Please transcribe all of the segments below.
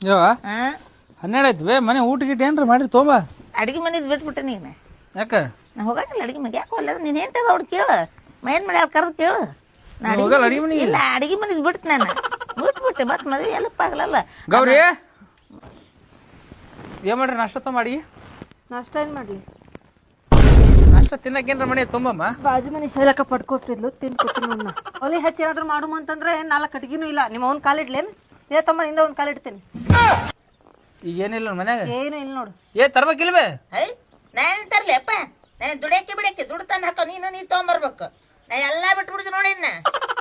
ಯಾವ 12 ಆಯ್ತು ಬೇ ಮನೆ ಊಟ ಗಿಟ್ಟ ಏನ್ರ ಮಾಡಿ ತೊಂಬ ಅಡಿಗೆ ಮನೆದು ಬಿಟ್ಬಿಟ್ಟೆ ನೀನು ಯಾಕ ನಾ ಹೋಗಂಗಿಲ್ಲ ಅಡಿಗೆ ಮನೆಗೆ ಯಾಕೆ ಹೋಗಲ್ಲ ನೀನು ಹೆಂಟದ ಅವ್ರು ಕೇಳು ಮೈನ್ ಮಾಡಿ ಅಲ್ಲಿ ಕರೆದು ಕೇಳು ಹೋಗಲ್ಲ ಅಡಿಗೆ ಮನೆಗೆ ಇಲ್ಲ ಅಡಿಗೆ ಮನೆದು ಬಿಟ್ಟು ನಾನು ಬಿಟ್ಬಿಟ್ಟೆ ಮತ್ತೆ ಮದುವೆ ಎಲ್ಲಪ್ಪ ಆಗಲ್ಲ ಗೌರಿ ಏನ್ ಮಾಡ್ರಿ ನಾಷ್ಟ ಮಾಡಿ ನಾಷ್ಟ ಏನ್ ಮಾಡ್ಲಿ ನಾಷ್ಟ ತಿನ್ನಕೇನ್ರ ಮನೆ ತೊಂಬಮ್ಮ ಬಾಜು ಮನೆ ಶೈಲಕ್ಕ ಪಡ್ಕೊಟ್ಟಿದ್ಲು ತಿನ್ಕೊತೀನಿ ನೋಡ್ನ ಒಲಿ ಹಚ್ಚಿ ಏನಾದ್ರು ಮಾಡು ಅಂತಂದ್ರೆ 4 ಕಟ್ಟಿಗೆನೂ ಇಲ್ಲ ನಿಮ್ಮ ಅವ್ನ ಕಾಲಿಡ್ಲೇನು ಏ ತಮ್ಮ ಹಿಂದೆ ಒಂದು ಕಾಲಿಡ್ತೇನೆ ಈಗ ಏನಿಲ್ಲ ಮನ್ಯಾಗ ಏನು ಇಲ್ಲ ನೋಡು ತರ್ಬೇಕಿಲ್ವೇ ನಾನು ತರ್ಲಿ ಅಪ್ಪ ನಾನು ದುಡಿಯಕ್ಕೆ ಬಿಡಕ್ಕೆ ದುಡ್ಡು ತಂದು ಹಾಕೋ ನೀ ತೊಗೊಂಬರ್ಬೇಕು ನಾ ಎಲ್ಲಾ ಬಿಟ್ಬಿಡ್ದು ನೋಡಿ ಇನ್ನ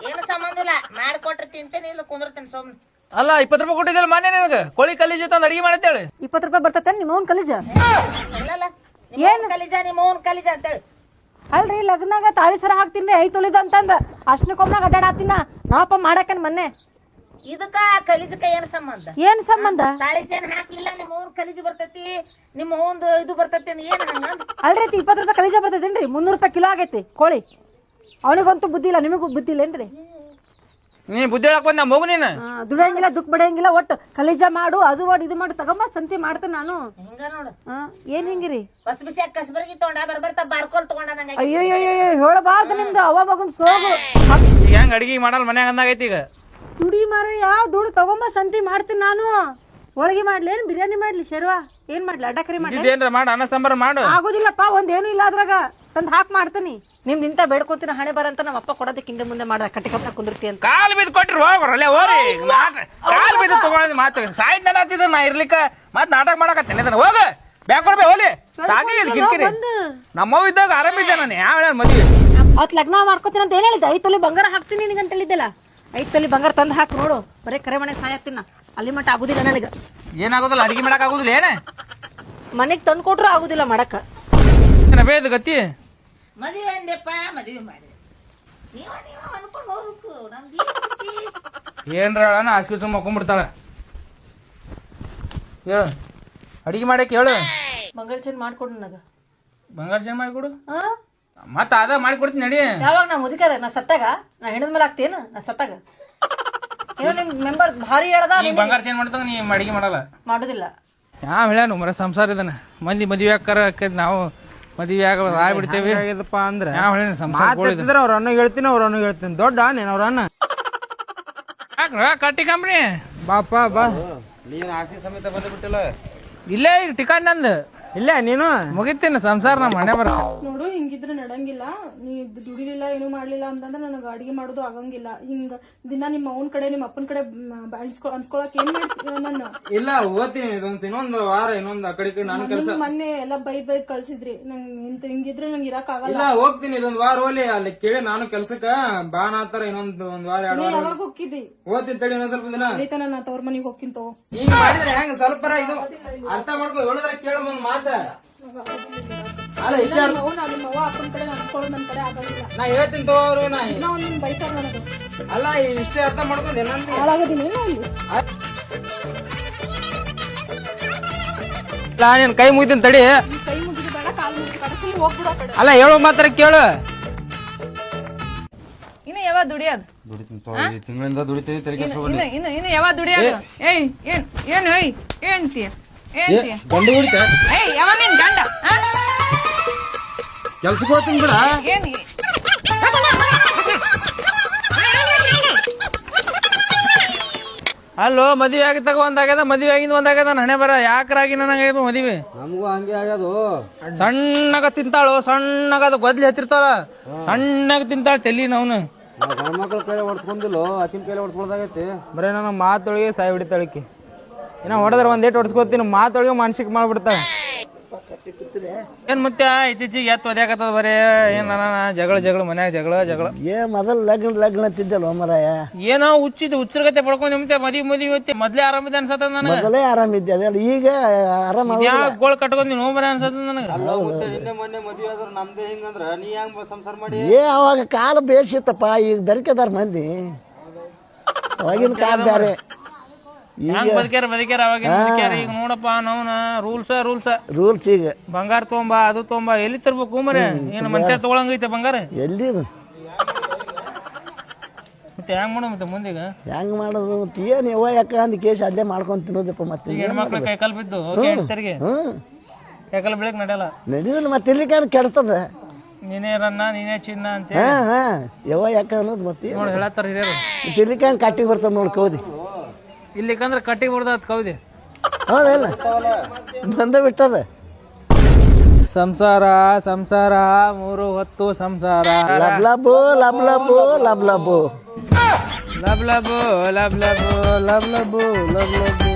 ಏನು ಸಂಬಂಧ ಇಲ್ಲ ಮಾಡಿಕೊಟ್ರೆ ತಿಂತೇನೆ ಇಲ್ಲ ಕುಂದಿರ್ತೇನೆ ಸುಮ್ಮನೆ ಅಲ್ಲ 20 ರೂಪಾಯಿ ಕೊಟ್ಟಿದ್ದಿಲ್ಲ ಮಾನ್ಯ ನಿನಗೆ ಕೋಳಿ ಕಲೀಜ್ ತಂದು ಅಡಿಗೆ ಮಾಡತ್ತೇಳಿ 20 ರೂಪಾಯಿ ಬರ್ತೈತೆ ನಿಮ್ಮ ಅವ್ನ ಕಲೀಜ ಅಲ್ಲಲ್ಲ ಏನು ಕಲಿಜ ನಿಮ್ಮ ಓನ್ ಕಲಿಜ ಅಂತೇಳಿ ಅಲ್ರಿ ಲಗ್ನಾಗ ತಾಳಿ ಸರ ಹಾಕ್ತೀನಿ 5 ತೊಲಿದ ಅಂತಂದ ಅಷ್ಟಕ್ಕೊಮ್ನಾಗ ಅಡ್ಡಾಡತ್ತಿನ ನಾವಪ್ಪ ಮಾಡಾಕನ್ ಮೊನ್ನೆ ಇದಕ್ಕ ಕಲಿಜಕ್ಕ ಏನು ಸಂಬಂಧ ಏನ್ ಸಂಬಂಧ ತಾಳಿ ಚೇನ್ ಹಾಕ್ಲಿಲ್ಲ ನಿಮ್ಮ ಓನ್ ಕಲಿಜ ಬರ್ತೈತಿ ನಿಮ್ಮ ಓನ್ ಇದು ಬರ್ತೈತಿ ಅಂತ ಏನು ಹಂಗ ಅಲ್ರಿ 20 ರೂಪಾಯಿ ಕಲೀಜ ಬರ್ತೈತೇನ್ರಿ 300 ರೂಪಾಯಿ ಕಿಲೋ ಆಗೈತಿ ಕೋಳಿ ಅವನಿಗಂತೂ ಬುದ್ಧಿ ಇಲ್ಲ ನಿಮಗೂ ಬುದ್ಧಿ ಇಲ್ಲೇನ್ರಿ ನೀ ಬುದ್ಧಿ ಹೇಳಕ್ ಬಂದ ಮಗು ನೀನು ದುಡಿಯಂಗಿಲ್ಲ ದುಃಖ ಬಡಿಯಂಗಿಲ್ಲ ಒಟ್ಟು ಕಲೀಜ ಮಾಡು ಅದು ಮಾಡು ಇದು ಮಾಡು ತಗೊಂಬ ಸಂತಿ ಮಾಡ್ತೇನೆ ನಾನು ಹಿಂಗ ನೋಡು ಏನ್ ಹಿಂಗಿರಿ ಹೊಸ ಬಿಸಿಯಾಗ ಕಸಬರ್ಗಿ ತಗೊಂಡ ಬರ್ಬರ್ತಾ ಬಾರ್ಕೋಲ್ ತಗೊಂಡ ನಂಗೆ ಅಯ್ಯೋ ಹೇಳಬಾರ್ದು ನಿಮ್ದು ಅವ ಮಗನ್ ಸೋಗು ಈಗ ಹೆಂಗ್ ಅಡಿಗೆ ಮಾಡಲ್ಲ ಮನ್ಯಾಗ ಅಂದಾಗೈತಿ ಈಗ ದುಡಿ ಮಾರ ಯಾವ ದುಡ್ಡು ತಗೊಂಬ ಸಂತಿ ಮಾಡ್ತೀನಿ ನಾನು ಹೋಳಿಗೆ ಮಾಡ್ಲಿ ಏನ್ ಬಿರಿಯಾನಿ ಮಾಡ್ಲಿ ಶರ್ವಾ ಏನ್ ಮಾಡ್ಲಿ ಅಡ್ಡಕರಿ ಮಾಡ್ಲಿ ಏನ್ರ ಮಾಡು ಅನ್ನ ಸಾಂಬಾರ ಮಾಡು ಆಗೋದಿಲ್ಲಪ್ಪ ಒಂದೇನು ಇಲ್ಲ ಅದ್ರಾಗ ತಂದ್ ಹಾಕ್ ಮಾಡ್ತೀನಿ ನಿಮ್ ಇಂತ ಬೇಡ್ಕೋತೀನಿ ಹಣೆ ಬರಂತ ನಮ್ಮ ಅಪ್ಪ ಕೊಡೋದಕ್ಕೆ ಹಿಂದೆ ಮುಂದೆ ಮಾಡ ಕಟ್ಟಿ ಕಪ್ಪ ಕುಂದಿರ್ತಿ ಅಂತ ಕಾಲ್ ಬಿದ್ದು ಕೊಟ್ರಿ ಹೋಗ್ರಲ್ಲೇ ಹೋರಿ ಕಾಲ್ ಬಿದ್ದು ತಗೊಂಡ್ ಮಾತು ಸಾಯ್ತ ಆತಿದ ನಾ ಇರ್ಲಿಕ್ಕ ಮತ್ ನಾಟಕ ಮಾಡಕತ್ತೇನೆ ಹೋಗ ಬ್ಯಾಗ್ ಕೊಡ್ಬೇ ಹೋಲಿ ಸಾಗಿ ಕಿರಿಕಿರಿ ನಮ್ಮವ್ ಇದ್ದಾಗ ಆರಾಮಿದ್ದೆ ನಾನು ಯಾವ ಮದ್ವಿ ಅವತ್ ಲಗ್ನ ಮಾಡ್ಕೋತೀನಿ ಅಂತ ಏನ್ ಹೇಳಿದ್ದೆ 5 ತೊಲಿ ಬಂಗಾರ ಹಾಕ್ತೀನಿ ನಿನಗಂತ ಹೇಳಿದ್ದೆಲ್ಲ 5 ತೊಲಿ ಬಂಗಾರ ತಂದ್ ಹಾಕ್ ನೋಡು ಬರೇ ಕರೆ ಮನೆ ಸಾಯತ್ತೀನಿ ಅಲ್ಲಿ ಮಟ್ಟ ಆಗುದಿಲ್ಲ ನನಗ ಏನಾಗೋದಿಲ್ಲ ಅಡಿಗೆ ಮಾಡಕ್ ಆಗುದಿಲ್ಲ ಏನ ಮನೆಗ್ ತಂದ್ ಕೊಟ್ರು ಆಗುದಿಲ್ಲ ಮಾಡಕ ಬೇದ ಗತಿ ಮದುವೆ ಅಂದೆಪ್ಪ ಮದುವೆ ಮಾಡಿ ನೀವ ಅನ್ಕೊಂಡು ಹೋಗ್ಬೇಕು ನಮ್ದು ಏನ್ರ ಆಸ್ಕಿ ಸುಮ್ಮ ಮಕ್ಕೊಂಡ್ಬಿಡ್ತಾಳ ಹೇಳು ಅಡಿಗೆ ಮಾಡಕ್ ಹೇಳು ಬಂಗಾರ ಚೇಂಜ್ ಮಾಡ್ಕೊಡು ನನಗ ಬಂಗಾರ ಚೇಂಜ್ ಮಾಡಿಕೊಡು ಮತ್ತ ಅದ ಮಾಡಿಕೊಡ್ತೀನಿ ನಡಿ ಯಾವಾಗ ನಾ ಮುದುಕದ ನಾ ಸತ್ತಾಗ ನಾ ಹೆಣದ ಮೇಲೆ ಆಗ್ತೇನು ನಾ ಸತ್ತಾಗ ಏನೋ ನಿಮ್ ಮೆಂಬರ್ ಭಾರಿ ಹೇಳ್ದ ನೀ ಬಂಗಾರ ಚೇಂಜ್ ಮಾಡ್ತಾಗ ನೀ ಅಡಿಗೆ ಮಾಡಲ್ಲ ಮಾಡುದಿಲ್ಲ ಯಾವ ಹೇಳ್ಯಾನು ಮರ ಸಂಸಾರ ಇದನ್ನ ಮಂದಿ ಮದ್ವೆ ಆಕಾರ ನಾವು ಮದ್ವೆ ಆಗ ಆಗ್ಬಿಡ್ತೇವೆ ಅಂದ್ರೆ ಯಾವ ಹೇಳ ಸಂಸಾರ ಅವ್ರ ಅಣ್ಣ ಹೇಳ್ತೀನಿ ಅವ್ರ ಅಣ್ಣ ಹೇಳ್ತೀನಿ ದೊಡ್ಡ ನೀನ್ ಅವ್ರ ಅಣ್ಣ ಕಟ್ಟಿ ಕಂಪ್ನಿ ಬಾಪ ಬಾ ನೀನ್ ಆಸ್ತಿ ಸಮೇತ ಬಂದ್ಬಿಟ್ಟಿಲ್ಲ ಇಲ್ಲೇ ಈಗ ಟಿಕಾಣ್ ನಂದು ಇಲ್ಲ ನೀನು ಮುಗಿತೀನಿ ಸಂಸಾರ ನಮ್ಮ ಮನೆ ಬರ ನೋಡು ಹಿಂಗಿದ್ರೆ ನಡಂಗಿಲ್ಲ ನೀ ದುಡಿಲಿಲ್ಲ ಏನು ಮಾಡ್ಲಿಲ್ಲ ಅಂತಂದ್ರೆ ನನಗೆ ಅಡಿಗೆ ಮಾಡೋದು ಆಗಂಗಿಲ್ಲ ಹಿಂಗ ದಿನ ನಿಮ್ಮ ಅವನ್ ಕಡೆ ನಿಮ್ಮ ಅಪ್ಪನ ಕಡೆ ಅನ್ಸ್ಕೊಳಕ್ ಏನ್ ಮಾಡ್ತೀನಿ ನನ್ನ ಇಲ್ಲ ಓದ್ತೀನಿ ಇನ್ನೊಂದು ವಾರ ಇನ್ನೊಂದು ಆ ಕಡೆ ನಾನು ಕೆಲಸ ಮೊನ್ನೆ ಎಲ್ಲ ಬೈದ್ ಕಳ್ಸಿದ್ರಿ ನಂಗೆ ಹಿಂಗಿದ್ರೆ ನಂಗೆ ಇರಕ್ ಆಗಲ್ಲ ಇಲ್ಲ ಹೋಗ್ತೀನಿ ಇದೊಂದ್ ವಾರ ಹೋಲಿ ಅಲ್ಲಿ ಕೇಳಿ ನಾನು ಕೆಲ್ಸಕ್ಕ ಬಾನ ಆತರ ಒಂದ್ ವಾರ 2 ವಾರ ಯಾವಾಗ ಹೋಗಿದ್ದಿ ಓದ್ತೀನಿ ತಡಿ ಇನ್ನೊಂದ್ ಸ್ವಲ್ಪ ದಿನ ಅಲ್ಲಿತನ ನಾ ತವ್ರ ಮನಿಗ್ ಹೋಗ್ತೀನಿ ತಗೋ ಹಿಂಗ್ ಮಾಡಿದ್ರೆ ಹೆಂಗ್ ಸ್ವಲ್ಪ ಇದು ಅರ್ಥ ಮಾಡ್ಕೊ ಹೇಳಿದ್ರೆ ಕೇಳು ಒಂದ್ ಮಾತ ಅಲ್ಲ ಇಷ್ಟ ನಿಮ್ಮ ಅವ್ವ ಅಪ್ಪನ ಕಡೆ ಅನ್ಸ್ಕೊಳ್ಳೋದು ನನ್ ಕಡೆ ಆಗಂಗಿಲ್ಲ ನಾ ಹೇಳ್ತೀನಿ ತಗೋರು ನಾ ನಾ ಒಂದ್ ಬೈತಾರ ನನಗೆ ಅಲ್ಲ ಇಷ್ಟೇ ಅರ್ಥ ಮಾಡ್ಕೊಂಡ್ ಏನಂತ ಹಾಳಾಗೋದಿನ ಅಲ್ಲಿ ನೀನ್ ಕೈ ಮುಗಿತೀನಿ ತಡಿ ಕೈ ಮುಗಿದು ಬೇಡ ಕಾಲ್ ಮುಗಿದು ಬೇಡ ಸುಮ್ಮನೆ ಹೋಗ್ಬಿಡು ಆ ಕಡೆ ಅಲ್ಲ ಹೇಳೋ ಮಾತ್ರ ಕೇಳು ಇನ್ನು ಯಾವಾಗ ದುಡಿಯೋದು ತಿಂಗಳಿಂದ ದುಡಿತೀನಿ ತೆರಿಗೆ ಇನ್ನು ಯಾವಾಗ ದುಡಿಯೋದು ಏಯ್ ಏನು ಏನ್ತೀಯ ಗಂಡು ಹೊಡಿತ ಏಯ್ ಯಾವ ನಿನ್ ಗಂಡ ಕೆಲ್ಸಕ್ಕೆ ಹೋಗ್ತೀನಿ ಬಿಡ ಏನ್ ಅಲ್ಲೋ ಮದ್ವೆ ಆಗಿತ್ತಾಗ ಒಂದಾಗ್ಯದ ಮದ್ವೆ ಆಗಿದ್ ಒಂದಾಗ್ಯದ ಹಣೆ ಬರ ಯಾಕ್ರಾಗಿ ನನಗಾಗ್ಯದ ಮದ್ವೆ ನಮಗೂ ಹಂಗೆ ಆಗ್ಯದು ಸಣ್ಣಗ ತಿಂತಾಳು ಸಣ್ಣಗದ ಗೊದ್ಲಿ ಹತ್ತಿರ್ತಾಳ ಸಣ್ಣಗ ತಿಂತಾಳ ತೆಲಿ ನವ್ನು ಗಂಡ್ಮಕ್ಳ ಕೈಲಿ ಹೊಡ್ಸ್ಕೊಂಡಿಲ್ಲ ಆಕಿನ ಕೈಲಿ ಹೊಡ್ಸ್ಕೊಳ್ದಾಗೈತಿ ಬರೀ ನನ್ನ ಮಾತೊಳಗೆ ಸಾಯಿ ಹೊಡಿತಾಳಕಿ ಇನ್ನ ಹೊಡೆದ್ರೆ ಒಂದೇಟ್ ಹೊಡ್ಸ್ಕೊತೀನಿ ಮಾತೊಳಗೆ ಮಾನಸಿಕ ಮಾಡ್ಬಿಡ್ತಾಳೆ ಏನ್ ಮತ್ತೆ ಇತ್ತೀಚಿಗೆ ಎತ್ತು ಒದ್ಯಾಕತ್ತದ ಬರೇ ಏನ್ ಜಗಳ ಮನ್ಯಾಗ ಜಗಳ ಮೊದಲು ಲಗ್ನ ಅಂತಿದ್ದಲ್ಲ ಮರಾಯ ಏನೋ ಹುಚ್ಚರಗತೆ ಪಡ್ಕೊಂಡ್ ನಿಮ್ತೆ ಮದ್ವಿ ಮೊದ್ಲೇ ಆರಾಮಿದೆ ಅನ್ಸತ್ತ ನನಗ ಮೊದಲೇ ಆರಾಮಿದ್ದೆ ಅದೆಲ್ಲ ಈಗ ಆರಾಮ ಗೋಳ್ ಕಟ್ಕೊಂಡ್ ನೀನ್ ಹೋಗ್ಬರ ಅನ್ಸತ್ತ ನನಗ ನಿನ್ನೆ ಮೊನ್ನೆ ಮದ್ವೆ ಆದ್ರ ನಮ್ದೇ ಹಿಂಗಂದ್ರ ನೀ ಹೆಂಗ್ ಸಂಸಾರ ಮಾಡಿ ಅವಾಗ ಕಾಲ ಬೇಸಿತ್ತಪ್ಪ ಈಗ ಬೆರಕೆದಾರ ಮಂದಿ ಅವಾಗಿನ ಕಾಲ ಬೇರೆ ಹೆಂಗ್ ಬದುಕ್ಯಾರ ಅವಾಗ ಈಗ ನೋಡಪ್ಪ ನಾವ್ನ ರೂಲ್ಸ್ ಈಗ ಬಂಗಾರ ತೊಗೊಂಬ ಅದು ತೊಗೊಂಬ ಎಲ್ಲಿ ತರ್ಬೇಕು ಮರೆ ಏನ್ ಮನುಷ್ಯ ತಗೊಳಂಗೈತೆ ಬಂಗಾರ ಎಲ್ಲಿ ಮತ್ತೆ ಹೆಂಗ್ ಮಾಡೋದು ಮತ್ತೆ ಮುಂದೀಗ ಹೆಂಗ್ ಮಾಡೋದು ಮತ್ತೆ ಏನು ಯವ್ವ ಯಾಕ ಅಂದ್ ಕೇಸ್ ಅಲ್ಲೇ ಮಾಡ್ಕೊಂಡ್ ತಿನ್ನೋದಪ್ಪ ಮತ್ತೆ ಈಗ ಹೆಣ್ಮಕ್ಳು ಕೈಕಾಲು ಬಿದ್ದು ಹೆಣ್ತರಿಗೆ ಕೈಕಾಲು ಬೆಳಕ್ ನಡೆಯಲ್ಲ. ನಡೀದಿಲ್ಲ ಮತ್ತೆ ಇರ್ಲಿಕ್ಕೆ ಕೆಡ್ತದ. ನೀನೇ ರನ್ನ ನೀನೇ ಚಿನ್ನ ಅಂತ ಹಾ ಯವ್ವ ಯಾಕ ಅನ್ನೋದು ಮತ್ತೆ ನೋಡಿ ಹೇಳತ್ತಾರ ಹಿರಿಯರು. ತಿರ್ಲಿಕ್ಕೆ ಕಟ್ಟಿಗೆ ಬರ್ತದ ನೋಡಿ ಕೌದಿ. ಇಲ್ಲಿಕಂದ್ರೆ ಕಟ್ಟಿಗೆ ಬರ್ದತ್ ಕೌದಿ. ಹೌದಲ್ಲ ಬಂದ ಬಿಟ್ಟದ. ಸಂಸಾರ ಸಂಸಾರ 3 ಹೊತ್ತು ಸಂಸಾರ. ಲಬ್ ಲಬು ಲಬ್ ಲಬು ಲಬ್ ಲಬು ಲಬ್ ಲಬು ಲಬ್ ಲಬು ಲಬ್ ಲಬು ಲಬ್ ಲಬು